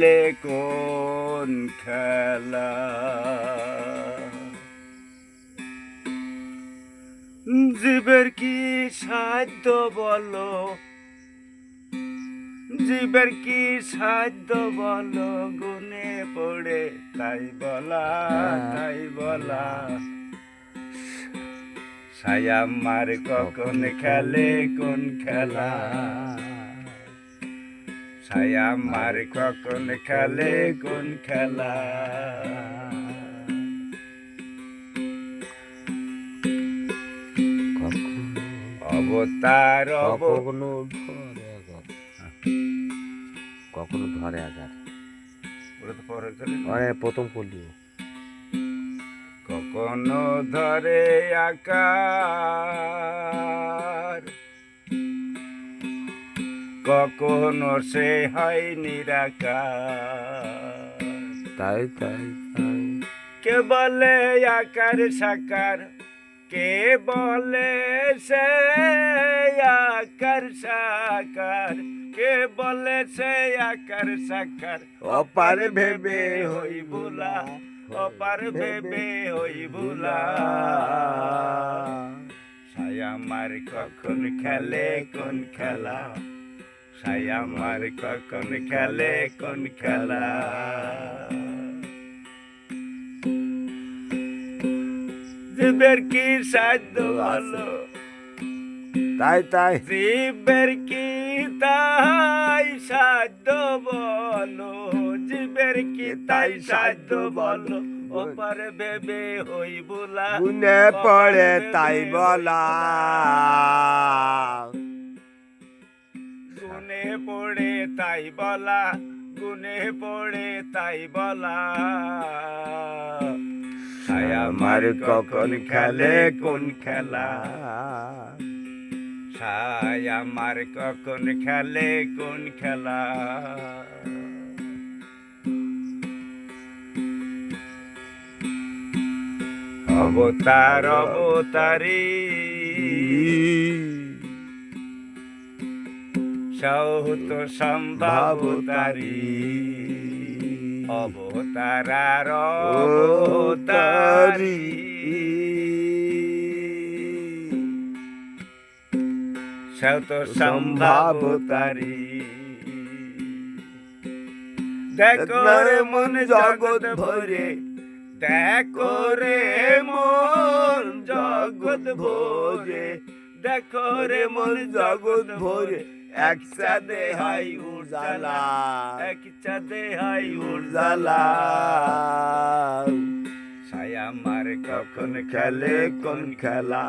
লে কোন খেলা জীবের কি সাধ্য বলো, জীবের কি সাধ্য বলো, গুনে পড়ে তাই বলা, তাই বলা। ছায়া মার কখন খেলে কোন খেলা, ছায়া মার কখন খেলে কোন খেলা। অবতার কখনো ধরে আঘাত, কখনো ধরে আঘাত, ওটা তো পরে প্রথম করলিও। কখনো ধরে আকার, কখনো সে হয় নিরাকার। তাই তাই তাই কে বলে আকার সাকার, কে বলে সে আকার সাকার, কে বলে সে আকার সাকার। অপার ভেবে হই ভুলা, অপার ভেবে হই ভুলা। ছায়া মার কখন খেলে কোন খেলা, ছায়া মার কখন খেলে কোন খেলা। জীবের কি সাধ্য বলো, তাই তাই জীবের কি তাই সাধ্য বলো, জীবের কি তাই সাধ্য বলো। ওপার ভেবে হই ভুলা, গুনে পড়ে তাই বলা। গুনে পড়ে তাই বলা, গুনে পড়ে তাই বলা। ছায়া মার কখন খেলে কোন খেলা, ছায়া মার কখন খেলে কোন খেলা। অবতার অবতারী সৌত সম্ভাবতারী, অবতারার অবতারী। সৌত সম্ভাবতারী। দেখো রে মন জগৎ ভরে, দেখো রে মন জগৎ ভরে, দেখো রে মন জগৎ ভরে। এক চাঁদে হাই উজালা, এক চাঁদে হাই উজালা। ছায়া মার কখন খেলে কোন খেলা,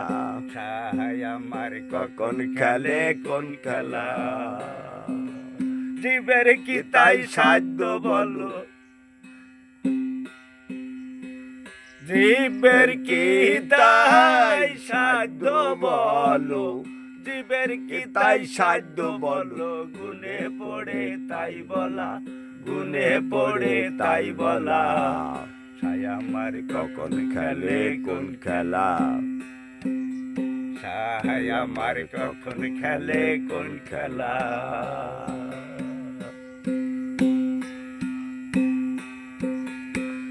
ছায়া মার কখন খেলে কোন খেলা। জীবের কি তাই সাধ্য বলো, জীবের কি তাই সাধ্য বলো, জীবের কি তাই সাধ্য বলো। গুনে পড়ে তাই বলা, গুনে পড়ে তাই বলা। ছায়া মার কখন খেলে কোন খেলা, ছায়া মার কখন খেলে কোন খেলা।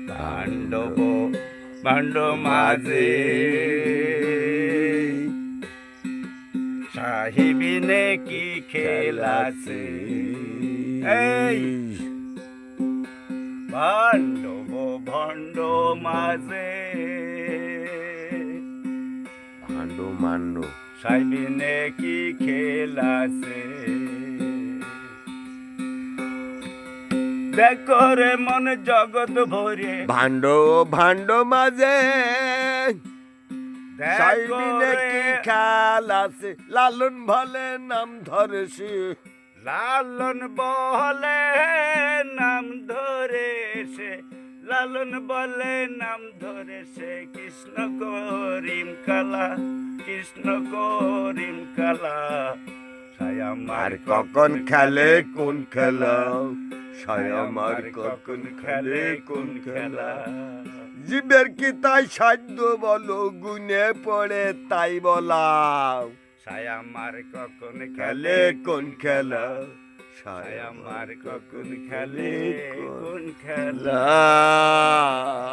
পাণ্ডব ভাণ্ড মাঝে সাহিবিনে কি খেলাছে, এই পাণ্ডব ভণ্ড মাঝে ভাণ্ড মান্ড সাহিবিনে কি খেলাছে। দেখো রে মন জগৎ ভরে, ভাণ্ড ভাণ্ড মাঝে দেখো রে কি খেল আছে। লালন ভলে নাম ধরে সে, লালন বলে নাম ধরে সে, লালন বলে নাম ধরে সে। কৃষ্ণ করিম কালা, কৃষ্ণ করিম কালা। ছায়া মার কখন খেলে কোন খেলা, ছায়া মার কখন খেলে কোন খেলা। জীবের কি তাই সাধ্য বলো, গুনে পড়ে তাই বলা। ছায়া মার কখন খেলে কোন খেলা, ছায় আমার কখন খেলে কোন খেলা খেলা